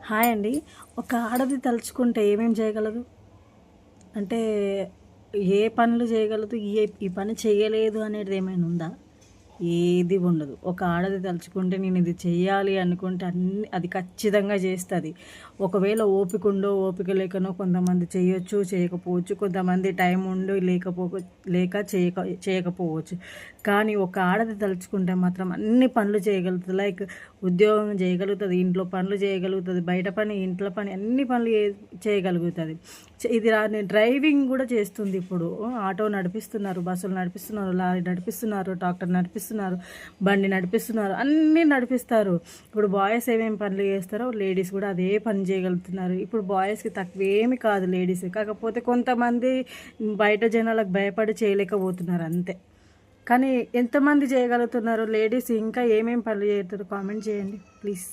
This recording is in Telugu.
హాయ్ అండి. ఒక ఆడది తలుచుకుంటే ఏమేం చేయగలదు? అంటే ఏ పనులు చేయగలదు? ఈ పని చేయలేదు అనేది ఏమైనా ఉందా? ఏది ఉండదు. ఒక ఆడది తలుచుకుంటే నేను ఇది చెయ్యాలి అనుకుంటే అది ఖచ్చితంగా చేస్తది. ఒకవేళ ఓపిక ఉందో, ఓపిక లేకనో కొంతమంది చేయొచ్చు, చేయకపోవచ్చు. కొంతమంది టైం ఉండి లేక చేయకపోవచ్చు. కానీ ఒక ఆడది తలుచుకుంటే మాత్రం అన్ని పనులు చేయగలుగుతది. లైక్ ఉద్యోగం చేయగలుగుతది, ఇంట్లో పనులు చేయగలుగుతది, బయట పని, ఇంట్లో పని అన్ని పనులు చేయగలుగుతది. ఇది రాని డ్రైవింగ్ కూడా చేస్తుంది. ఇప్పుడు ఆటో నడిపిస్తున్నారు, బస్సులు నడిపిస్తున్నారు, లారీ నడిపిస్తున్నారు, ట్రాక్టర్ నడిపిస్తున్నారు, బండి నడిపిస్తున్నారు, అన్నీ నడిపిస్తారు. ఇప్పుడు బాయ్స్ ఏమేమి పనులు చేస్తారో లేడీస్ కూడా అదే పని చేయగలుగుతున్నారు. ఇప్పుడు బాయ్స్కి తక్కువేమి కాదు లేడీస్. కాకపోతే కొంతమంది బయట జనాలకు భయపడి చేయలేకపోతున్నారు అంతే. కానీ ఎంతమంది చేయగలుగుతున్నారు లేడీస్? ఇంకా ఏమేమి పనులు చేస్తారు? కామెంట్ చేయండి ప్లీజ్.